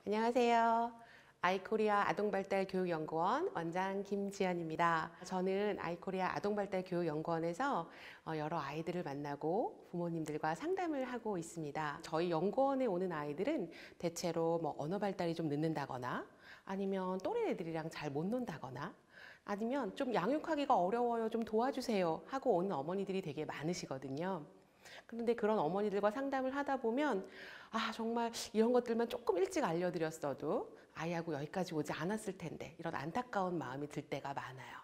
안녕하세요. 아이코리아 아동발달교육연구원 원장 김지연입니다. 저는 아이코리아 아동발달교육연구원에서 여러 아이들을 만나고 부모님들과 상담을 하고 있습니다. 저희 연구원에 오는 아이들은 대체로 언어 발달이 좀 늦는다거나 아니면 또래 애들이랑 잘 못 논다거나 아니면 좀 양육하기가 어려워요, 좀 도와주세요 하고 오는 어머니들이 되게 많으시거든요. 그런데 그런 어머니들과 상담을 하다 보면 정말 이런 것들만 조금 일찍 알려드렸어도 아이하고 여기까지 오지 않았을 텐데 이런 안타까운 마음이 들 때가 많아요.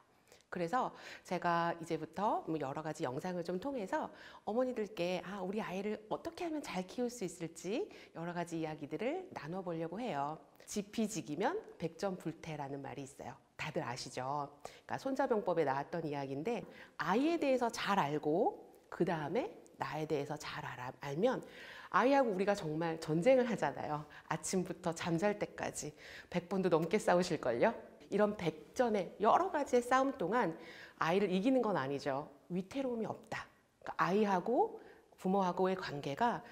그래서 제가 이제부터 여러 가지 영상을 좀 통해서 어머니들께 우리 아이를 어떻게 하면 잘 키울 수 있을지 여러 가지 이야기들을 나눠보려고 해요. 지피지기면 백전불태라는 말이 있어요. 다들 아시죠? 그러니까 손자병법에 나왔던 이야기인데 아이에 대해서 잘 알고 그 다음에 나에 대해서 잘 알면 아이하고 우리가 정말 전쟁을 하잖아요. 아침부터 잠잘 때까지 100번도 넘게 싸우실걸요? 이런 백전의 여러 가지의 싸움 동안 아이를 이기는 건 아니죠. 위태로움이 없다. 그러니까 아이하고 부모하고의 관계가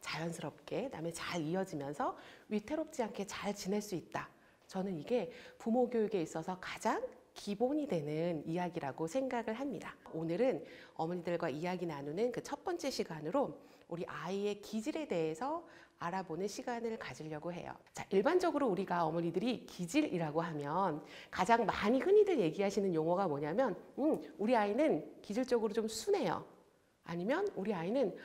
자연스럽게 그다음에 잘 이어지면서 위태롭지 않게 잘 지낼 수 있다. 저는 이게 부모 교육에 있어서 가장 기본이 되는 이야기라고 생각을 합니다. 오늘은 어머니들과 이야기 나누는 그 첫 번째 시간으로 우리 아이의 기질에 대해서 알아보는 시간을 가지려고 해요. 자, 일반적으로 우리가 어머니들이 기질이라고 하면 가장 많이 흔히들 얘기하시는 용어가 뭐냐면 우리 아이는 기질적으로 좀 순해요. 아니면 우리 아이는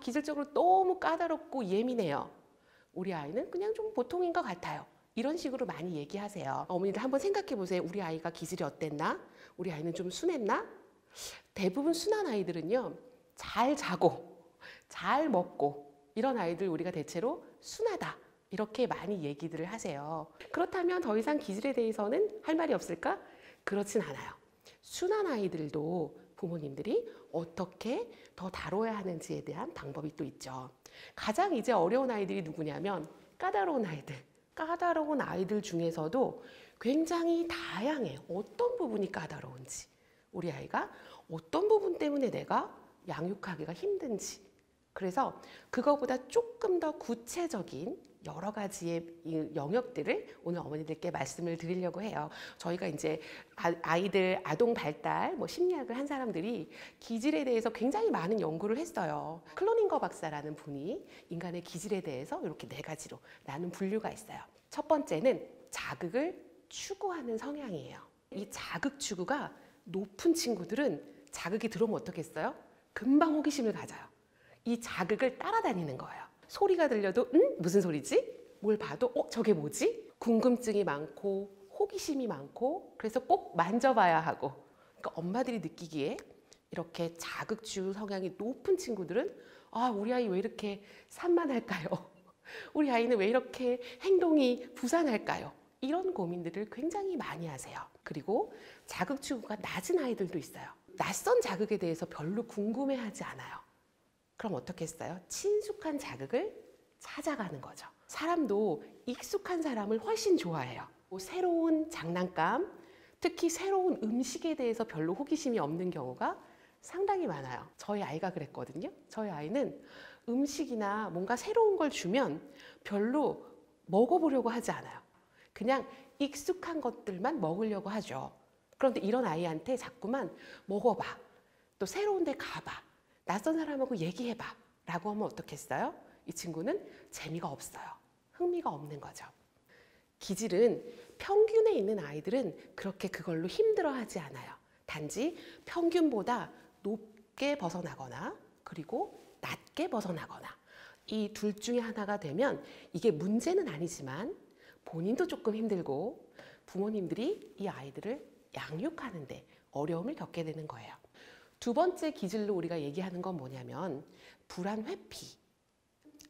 기질적으로 너무 까다롭고 예민해요. 우리 아이는 그냥 좀 보통인 것 같아요. 이런 식으로 많이 얘기하세요. 어머니들 한번 생각해 보세요. 우리 아이가 기질이 어땠나? 우리 아이는 좀 순했나? 대부분 순한 아이들은요, 잘 자고 잘 먹고 이런 아이들 우리가 대체로 순하다 이렇게 많이 얘기들을 하세요. 그렇다면 더 이상 기질에 대해서는 할 말이 없을까? 그렇진 않아요. 순한 아이들도 부모님들이 어떻게 더 다뤄야 하는지에 대한 방법이 또 있죠. 가장 이제 어려운 아이들이 누구냐면 까다로운 아이들. 까다로운 아이들 중에서도 굉장히 다양해요. 어떤 부분이 까다로운지, 우리 아이가 어떤 부분 때문에 내가 양육하기가 힘든지. 그래서 그거보다 조금 더 구체적인 여러 가지의 영역들을 오늘 어머니들께 말씀을 드리려고 해요. 저희가 이제 아이들 아동 발달 심리학을 한 사람들이 기질에 대해서 굉장히 많은 연구를 했어요. 클로닝거 박사라는 분이 인간의 기질에 대해서 이렇게 4가지로 나눈 분류가 있어요. 첫 번째는 자극을 추구하는 성향이에요. 이 자극 추구가 높은 친구들은 자극이 들어오면 어떻겠어요? 금방 호기심을 가져요. 이 자극을 따라다니는 거예요. 소리가 들려도 무슨 소리지? 뭘 봐도 저게 뭐지? 궁금증이 많고 호기심이 많고 그래서 꼭 만져봐야 하고. 그러니까 엄마들이 느끼기에 이렇게 자극추 성향이 높은 친구들은 우리 아이 왜 이렇게 산만할까요? 우리 아이는 왜 이렇게 행동이 부산할까요? 이런 고민들을 굉장히 많이 하세요. 그리고 자극추구가 낮은 아이들도 있어요. 낯선 자극에 대해서 별로 궁금해하지 않아요. 그럼 어떻게 했어요? 친숙한 자극을 찾아가는 거죠. 사람도 익숙한 사람을 훨씬 좋아해요. 새로운 장난감, 특히 새로운 음식에 대해서 별로 호기심이 없는 경우가 상당히 많아요. 저희 아이가 그랬거든요. 저희 아이는 음식이나 뭔가 새로운 걸 주면 별로 먹어보려고 하지 않아요. 그냥 익숙한 것들만 먹으려고 하죠. 그런데 이런 아이한테 자꾸만 먹어봐, 또 새로운 데 가봐, 낯선 사람하고 얘기해봐 라고 하면 어떻겠어요? 이 친구는 재미가 없어요. 흥미가 없는 거죠. 기질은 평균에 있는 아이들은 그렇게 그걸로 힘들어하지 않아요. 단지 평균보다 높게 벗어나거나 그리고 낮게 벗어나거나 이 둘 중에 하나가 되면 이게 문제는 아니지만 본인도 조금 힘들고 부모님들이 이 아이들을 양육하는데 어려움을 겪게 되는 거예요. 두 번째 기질로 우리가 얘기하는 건 뭐냐면 불안 회피.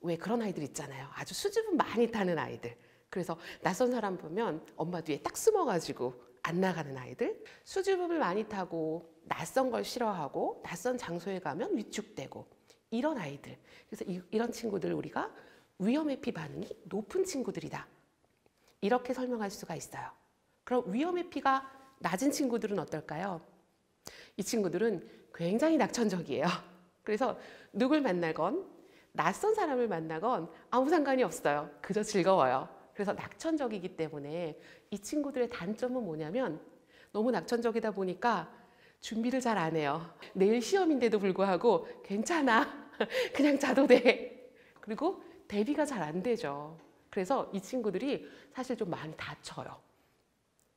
왜 그런 아이들 있잖아요. 아주 수줍음 많이 타는 아이들. 그래서 낯선 사람 보면 엄마 뒤에 딱 숨어가지고 안 나가는 아이들. 수줍음을 많이 타고 낯선 걸 싫어하고 낯선 장소에 가면 위축되고 이런 아이들. 그래서 이런 친구들 우리가 위험 회피 반응이 높은 친구들이다. 이렇게 설명할 수가 있어요. 그럼 위험 회피가 낮은 친구들은 어떨까요? 이 친구들은 굉장히 낙천적이에요. 그래서 누굴 만나건 낯선 사람을 만나건 아무 상관이 없어요. 그저 즐거워요. 그래서 낙천적이기 때문에 이 친구들의 단점은 뭐냐면 너무 낙천적이다 보니까 준비를 잘 안 해요. 내일 시험인데도 불구하고 괜찮아. 그냥 자도 돼. 그리고 대비가 잘 안 되죠. 그래서 이 친구들이 사실 좀 많이 다쳐요.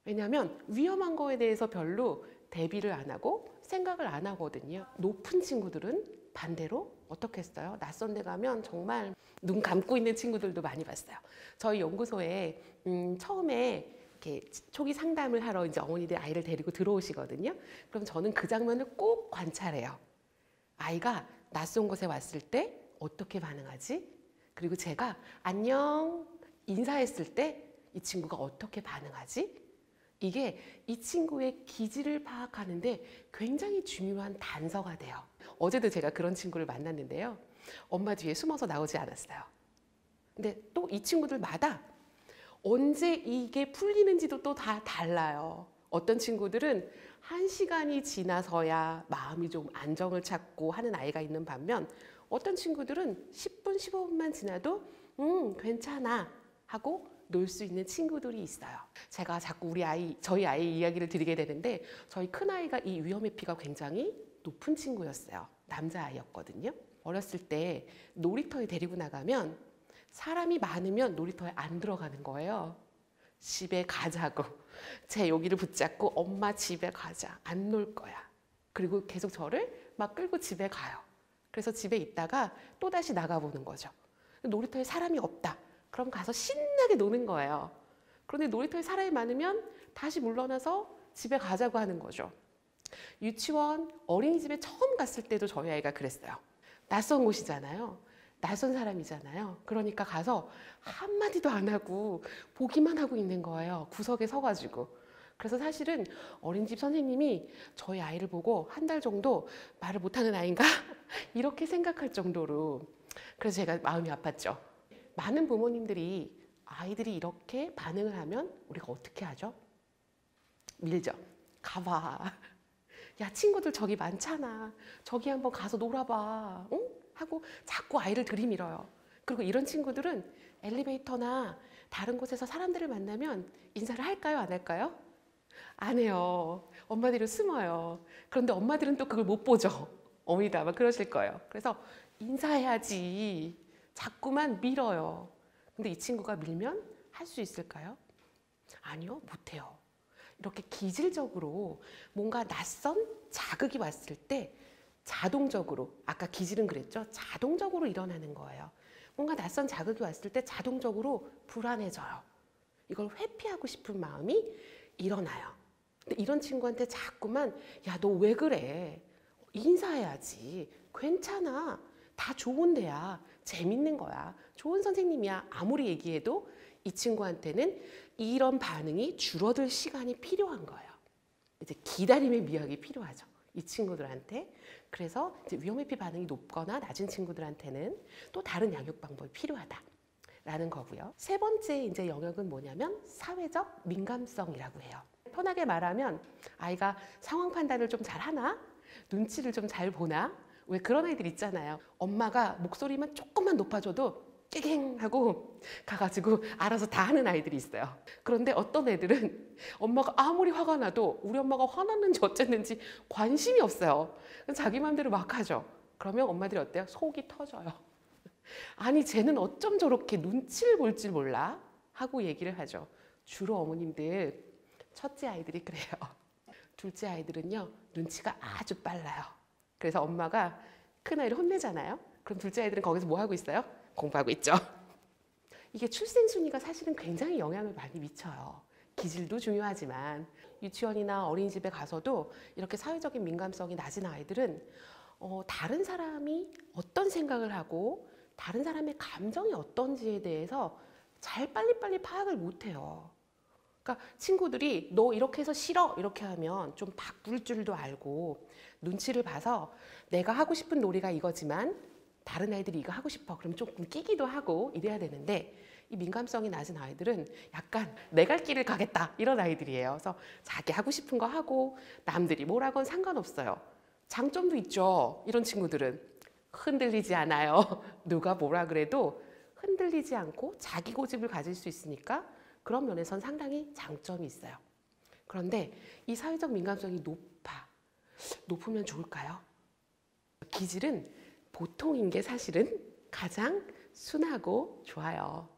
왜냐하면 위험한 거에 대해서 별로 대비를 안 하고 생각을 안 하거든요. 높은 친구들은 반대로 어떻게 했어요? 낯선 데 가면 정말 눈 감고 있는 친구들도 많이 봤어요. 저희 연구소에 처음에 이렇게 초기 상담을 하러 이제 어머니들 아이를 데리고 들어오시거든요. 그럼 저는 그 장면을 꼭 관찰해요. 아이가 낯선 곳에 왔을 때 어떻게 반응하지? 그리고 제가 안녕 인사했을 때 이 친구가 어떻게 반응하지? 이게 이 친구의 기질을 파악하는데 굉장히 중요한 단서가 돼요. 어제도 제가 그런 친구를 만났는데요. 엄마 뒤에 숨어서 나오지 않았어요. 근데 또 이 친구들마다 언제 이게 풀리는지도 또 다 달라요. 어떤 친구들은 1시간이 지나서야 마음이 좀 안정을 찾고 하는 아이가 있는 반면 어떤 친구들은 10분, 15분만 지나도 괜찮아 하고 놀 수 있는 친구들이 있어요. 제가 자꾸 저희 아이 이야기를 드리게 되는데 저희 큰아이가 이 위험의 피가 굉장히 높은 친구였어요. 남자아이였거든요. 어렸을 때 놀이터에 데리고 나가면 사람이 많으면 놀이터에 안 들어가는 거예요. 집에 가자고. 제 여기를 붙잡고 엄마 집에 가자. 안 놀 거야. 그리고 계속 저를 막 끌고 집에 가요. 그래서 집에 있다가 또다시 나가보는 거죠. 놀이터에 사람이 없다. 그럼 가서 신나게 노는 거예요. 그런데 놀이터에 사람이 많으면 다시 물러나서 집에 가자고 하는 거죠. 유치원, 어린이집에 처음 갔을 때도 저희 아이가 그랬어요. 낯선 곳이잖아요. 낯선 사람이잖아요. 그러니까 가서 한마디도 안 하고 보기만 하고 있는 거예요. 구석에 서가지고. 그래서 사실은 어린이집 선생님이 저희 아이를 보고 한 달 정도 말을 못하는 아이인가? 이렇게 생각할 정도로. 그래서 제가 마음이 아팠죠. 많은 부모님들이 아이들이 이렇게 반응을 하면 우리가 어떻게 하죠? 밀죠. 가봐. 야, 친구들 저기 많잖아. 저기 한번 가서 놀아봐. 응? 하고 자꾸 아이를 들이밀어요. 그리고 이런 친구들은 엘리베이터나 다른 곳에서 사람들을 만나면 인사를 할까요? 안 할까요? 안 해요. 엄마들은 숨어요. 그런데 엄마들은 또 그걸 못 보죠. 어머니도 아마 그러실 거예요. 그래서 인사해야지. 자꾸만 밀어요. 근데 이 친구가 밀면 할 수 있을까요? 아니요, 못해요. 이렇게 기질적으로 뭔가 낯선 자극이 왔을 때 자동적으로, 아까 기질은 그랬죠? 자동적으로 일어나는 거예요. 뭔가 낯선 자극이 왔을 때 자동적으로 불안해져요. 이걸 회피하고 싶은 마음이 일어나요. 근데 이런 친구한테 자꾸만 야, 너 왜 그래? 인사해야지. 괜찮아. 다 좋은 데야. 재밌는 거야. 좋은 선생님이야. 아무리 얘기해도 이 친구한테는 이런 반응이 줄어들 시간이 필요한 거예요. 이제 기다림의 미학이 필요하죠. 이 친구들한테. 그래서 이제 위험회피 반응이 높거나 낮은 친구들한테는 또 다른 양육 방법이 필요하다라는 거고요. 세 번째 이제 영역은 뭐냐면 사회적 민감성이라고 해요. 편하게 말하면 아이가 상황 판단을 좀 잘하나? 눈치를 좀 잘 보나? 왜 그런 아이들 있잖아요. 엄마가 목소리만 조금만 높아져도 깨갱 하고 가가지고 알아서 다 하는 아이들이 있어요. 그런데 어떤 애들은 엄마가 아무리 화가 나도 우리 엄마가 화났는지 어쨌는지 관심이 없어요. 자기 마음대로 막 하죠. 그러면 엄마들이 어때요? 속이 터져요. 아니 쟤는 어쩜 저렇게 눈치를 볼 줄 몰라? 하고 얘기를 하죠. 주로 어머님들 첫째 아이들이 그래요. 둘째 아이들은요 눈치가 아주 빨라요. 그래서 엄마가 큰아이를 혼내잖아요. 그럼 둘째 아이들은 거기서 뭐 하고 있어요? 공부하고 있죠. 이게 출생순위가 사실은 굉장히 영향을 많이 미쳐요. 기질도 중요하지만 유치원이나 어린이집에 가서도 이렇게 사회적인 민감성이 낮은 아이들은 다른 사람이 어떤 생각을 하고 다른 사람의 감정이 어떤지에 대해서 잘 빨리빨리 파악을 못해요. 그러니까 친구들이 너 이렇게 해서 싫어 이렇게 하면 좀 바꿀 줄도 알고 눈치를 봐서 내가 하고 싶은 놀이가 이거지만 다른 아이들이 이거 하고 싶어 그럼 조금 끼기도 하고 이래야 되는데 이 민감성이 낮은 아이들은 약간 내 갈 길을 가겠다 이런 아이들이에요. 그래서 자기 하고 싶은 거 하고 남들이 뭐라건 상관없어요. 장점도 있죠. 이런 친구들은 흔들리지 않아요. 누가 뭐라 그래도 흔들리지 않고 자기 고집을 가질 수 있으니까 그런 면에선 상당히 장점이 있어요. 그런데 이 사회적 민감성이 높으면 좋을까요? 기질은 보통인 게 사실은 가장 순하고 좋아요.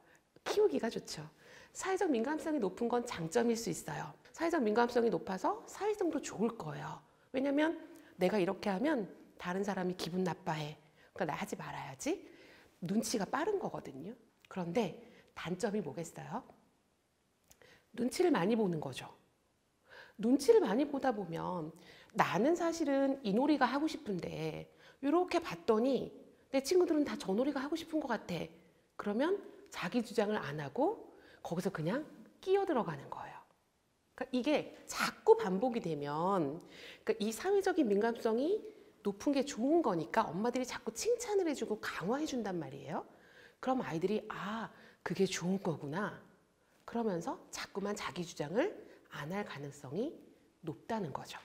키우기가 좋죠. 사회적 민감성이 높은 건 장점일 수 있어요. 사회적 민감성이 높아서 사회성도 좋을 거예요. 왜냐면 내가 이렇게 하면 다른 사람이 기분 나빠해. 그러니까 나 하지 말아야지. 눈치가 빠른 거거든요. 그런데 단점이 뭐겠어요? 눈치를 많이 보는 거죠. 눈치를 많이 보다 보면 나는 사실은 이 놀이가 하고 싶은데 이렇게 봤더니 내 친구들은 다 저 놀이가 하고 싶은 것 같아. 그러면 자기 주장을 안 하고 거기서 그냥 끼어 들어가는 거예요. 그러니까 이게 자꾸 반복이 되면 그러니까 이 사회적인 민감성이 높은 게 좋은 거니까 엄마들이 자꾸 칭찬을 해주고 강화해 준단 말이에요. 그럼 아이들이 아, 그게 좋은 거구나. 그러면서 자꾸만 자기 주장을 안 할 가능성이 높다는 거죠.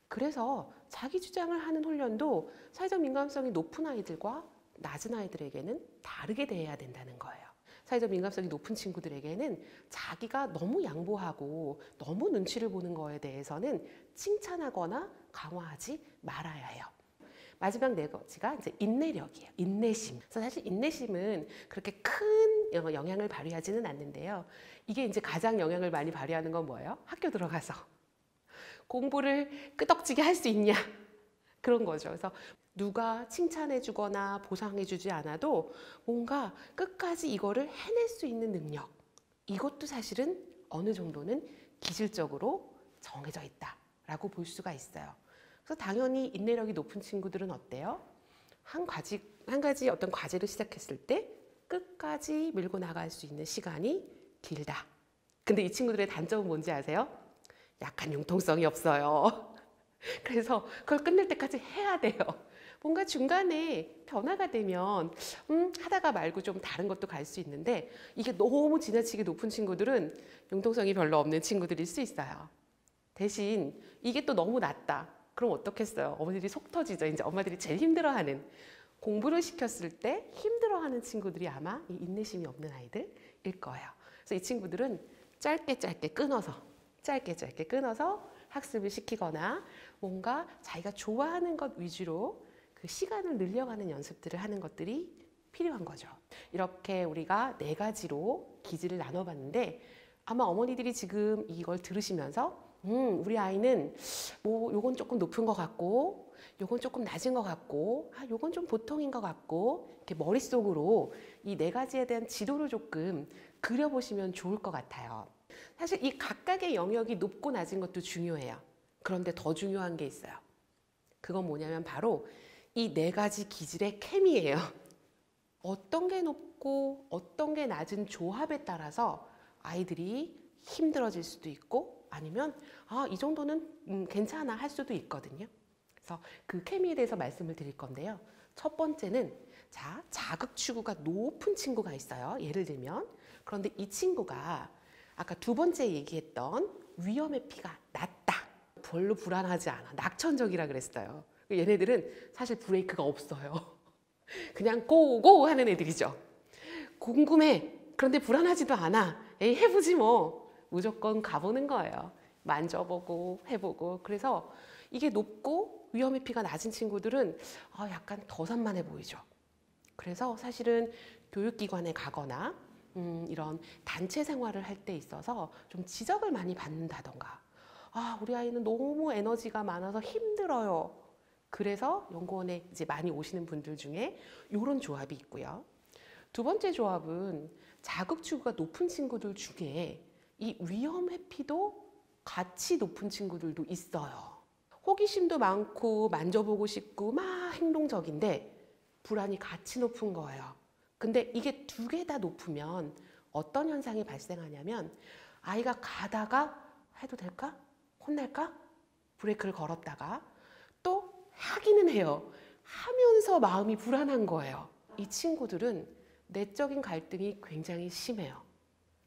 그래서 자기 주장을 하는 훈련도 사회적 민감성이 높은 아이들과 낮은 아이들에게는 다르게 대해야 된다는 거예요. 사회적 민감성이 높은 친구들에게는 자기가 너무 양보하고 너무 눈치를 보는 거에 대해서는 칭찬하거나 강화하지 말아야 해요. 마지막 네 가지가 이제 인내력이에요. 인내심. 그래서 사실 인내심은 그렇게 큰 영향을 발휘하지는 않는데요. 이게 이제 가장 영향을 많이 발휘하는 건 뭐예요? 학교 들어가서 공부를 끄덕지게 할 수 있냐? 그런 거죠. 그래서 누가 칭찬해 주거나 보상해 주지 않아도 뭔가 끝까지 이거를 해낼 수 있는 능력. 이것도 사실은 어느 정도는 기질적으로 정해져 있다라고 볼 수가 있어요. 그래서 당연히 인내력이 높은 친구들은 어때요? 한 가지 어떤 과제를 시작했을 때 끝까지 밀고 나갈 수 있는 시간이 길다. 근데 이 친구들의 단점은 뭔지 아세요? 약간 융통성이 없어요. 그래서 그걸 끝낼 때까지 해야 돼요. 뭔가 중간에 변화가 되면 하다가 말고 좀 다른 것도 갈 수 있는데 이게 너무 지나치게 높은 친구들은 융통성이 별로 없는 친구들일 수 있어요. 대신 이게 또 너무 낮다. 그럼 어떻겠어요? 어머니들이 속 터지죠. 이제 엄마들이 제일 힘들어하는 공부를 시켰을 때 힘들어하는 친구들이 아마 이 인내심이 없는 아이들일 거예요. 그래서 이 친구들은 짧게 끊어서 학습을 시키거나 뭔가 자기가 좋아하는 것 위주로 그 시간을 늘려가는 연습들을 하는 것들이 필요한 거죠. 이렇게 우리가 네 가지로 기질을 나눠봤는데 아마 어머니들이 지금 이걸 들으시면서 우리 아이는 뭐 요건 조금 높은 것 같고 요건 조금 낮은 것 같고 요건 좀 보통인 것 같고 이렇게 머릿속으로 이 네 가지에 대한 지도를 조금 그려보시면 좋을 것 같아요. 사실 이 각각의 영역이 높고 낮은 것도 중요해요. 그런데 더 중요한 게 있어요. 그건 뭐냐면 바로 이 네 가지 기질의 케미예요. 어떤 게 높고 어떤 게 낮은 조합에 따라서 아이들이 힘들어질 수도 있고 아니면 이 정도는 괜찮아 할 수도 있거든요. 그래서 그 케미에 대해서 말씀을 드릴 건데요. 첫 번째는 자극 추구가 높은 친구가 있어요. 예를 들면 그런데 이 친구가 아까 두 번째 얘기했던 위험의 피가 낮다. 별로 불안하지 않아. 낙천적이라 그랬어요. 얘네들은 사실 브레이크가 없어요. 그냥 고고 하는 애들이죠. 궁금해. 그런데 불안하지도 않아. 에이 해보지 뭐. 무조건 가보는 거예요. 만져보고 해보고. 그래서 이게 높고 위험의 피가 낮은 친구들은 약간 더 산만해 보이죠. 그래서 사실은 교육기관에 가거나 이런 단체 생활을 할 때 있어서 좀 지적을 많이 받는다던가 우리 아이는 너무 에너지가 많아서 힘들어요. 그래서 연구원에 이제 많이 오시는 분들 중에 이런 조합이 있고요. 두 번째 조합은 자극 추구가 높은 친구들 중에 이 위험 회피도 같이 높은 친구들도 있어요. 호기심도 많고 만져보고 싶고 막 행동적인데 불안이 같이 높은 거예요. 근데 이게 두 개 다 높으면 어떤 현상이 발생하냐면 아이가 가다가 해도 될까? 혼날까? 브레이크를 걸었다가 또 하기는 해요. 하면서 마음이 불안한 거예요. 이 친구들은 내적인 갈등이 굉장히 심해요.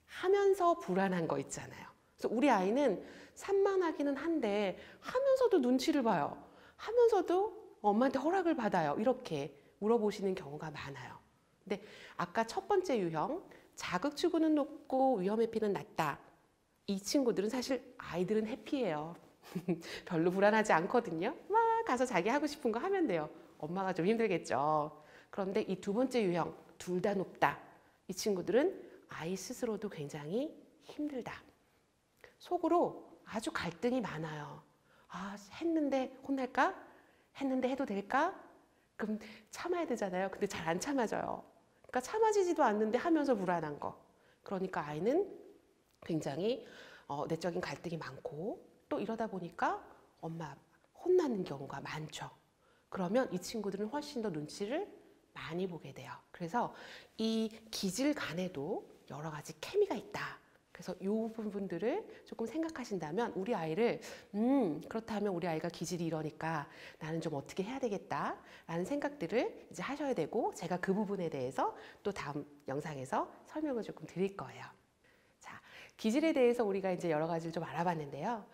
하면서 불안한 거 있잖아요. 그래서 우리 아이는 산만하기는 한데 하면서도 눈치를 봐요. 하면서도 엄마한테 허락을 받아요? 이렇게 물어보시는 경우가 많아요. 근데 아까 첫 번째 유형, 자극 추구는 높고 위험 회피는 낮다. 이 친구들은 사실 아이들은 해피해요. 별로 불안하지 않거든요. 막 가서 자기 하고 싶은 거 하면 돼요. 엄마가 좀 힘들겠죠. 그런데 이 두 번째 유형, 둘 다 높다. 이 친구들은 아이 스스로도 굉장히 힘들다. 속으로 아주 갈등이 많아요. 아, 했는데 혼날까? 했는데 해도 될까? 그럼 참아야 되잖아요. 근데 잘 안 참아져요. 그러니까 참아지지도 않는데 하면서 불안한 거. 그러니까 아이는 굉장히 내적인 갈등이 많고 또 이러다 보니까 엄마 혼나는 경우가 많죠. 그러면 이 친구들은 훨씬 더 눈치를 많이 보게 돼요. 그래서 이 기질 간에도 여러 가지 케미가 있다. 그래서 이 부분들을 조금 생각하신다면 우리 아이를 그렇다면 우리 아이가 기질이 이러니까 나는 좀 어떻게 해야 되겠다 라는 생각들을 이제 하셔야 되고, 제가 그 부분에 대해서 또 다음 영상에서 설명을 조금 드릴 거예요. 자, 기질에 대해서 우리가 이제 여러 가지를 좀 알아봤는데요.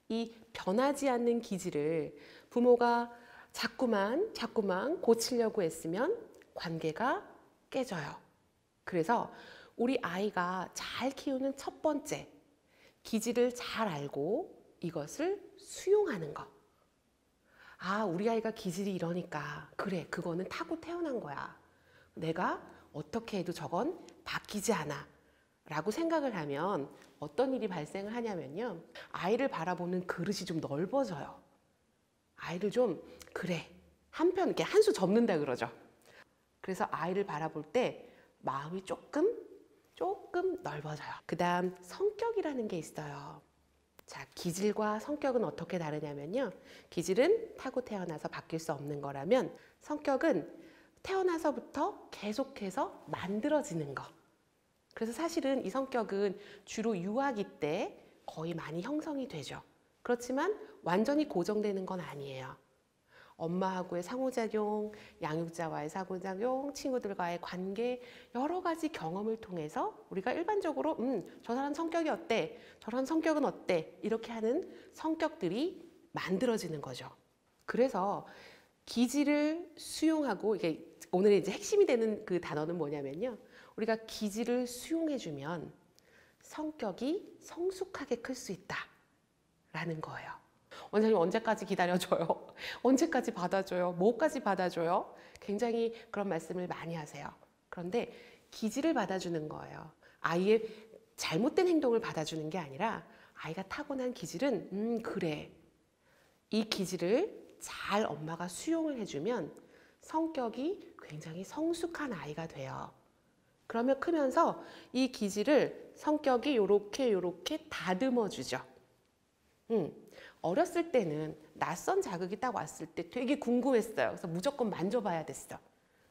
이 변하지 않는 기질을 부모가 자꾸만 고치려고 애쓰면 관계가 깨져요. 그래서 우리 아이가 잘 키우는 첫 번째, 기질을 잘 알고 이것을 수용하는 것. 아, 우리 아이가 기질이 이러니까 그래, 그거는 타고 태어난 거야. 내가 어떻게 해도 저건 바뀌지 않아 라고 생각을 하면 어떤 일이 발생을 하냐면요, 아이를 바라보는 그릇이 좀 넓어져요. 아이를 좀 그래, 한편 이렇게 한 수 접는다 그러죠. 그래서 아이를 바라볼 때 마음이 조금 넓어져요. 그 다음 성격이라는 게 있어요. 자, 기질과 성격은 어떻게 다르냐면요, 기질은 타고 태어나서 바뀔 수 없는 거라면 성격은 태어나서부터 계속해서 만들어지는 거. 그래서 사실은 이 성격은 주로 유아기 때 거의 많이 형성이 되죠. 그렇지만 완전히 고정되는 건 아니에요. 엄마하고의 상호작용, 양육자와의 상호작용, 친구들과의 관계, 여러 가지 경험을 통해서 우리가 일반적으로 저 사람 성격이 어때? 저런 성격은 어때? 이렇게 하는 성격들이 만들어지는 거죠. 그래서 기질을 수용하고, 이게 오늘의 이제 핵심이 되는 그 단어는 뭐냐면요, 우리가 기질을 수용해주면 성격이 성숙하게 클 수 있다라는 거예요. 원장님 언제까지 기다려줘요? 언제까지 받아줘요? 뭐까지 받아줘요? 굉장히 그런 말씀을 많이 하세요. 그런데 기질을 받아주는 거예요. 아이의 잘못된 행동을 받아주는 게 아니라 아이가 타고난 기질은 그래, 이 기질을 잘 엄마가 수용을 해주면 성격이 굉장히 성숙한 아이가 돼요. 그러면 크면서 이 기질을 성격이 요렇게 다듬어 주죠. 어렸을 때는 낯선 자극이 딱 왔을 때 되게 궁금했어요. 그래서 무조건 만져봐야 됐어.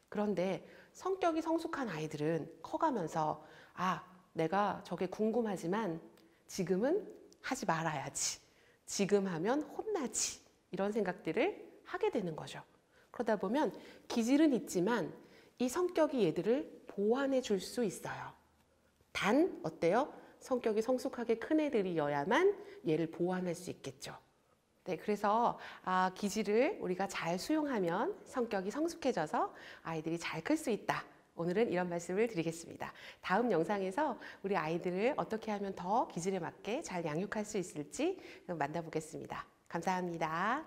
그런데 성격이 성숙한 아이들은 커가면서 아, 내가 저게 궁금하지만 지금은 하지 말아야지. 지금 하면 혼나지. 이런 생각들을 하게 되는 거죠. 그러다 보면 기질은 있지만 이 성격이 얘들을 보완해 줄 수 있어요. 단 어때요? 성격이 성숙하게 큰 애들이어야만 얘를 보완할 수 있겠죠. 네, 그래서 기질을 우리가 잘 수용하면 성격이 성숙해져서 아이들이 잘 클 수 있다. 오늘은 이런 말씀을 드리겠습니다. 다음 영상에서 우리 아이들을 어떻게 하면 더 기질에 맞게 잘 양육할 수 있을지 만나보겠습니다. 감사합니다.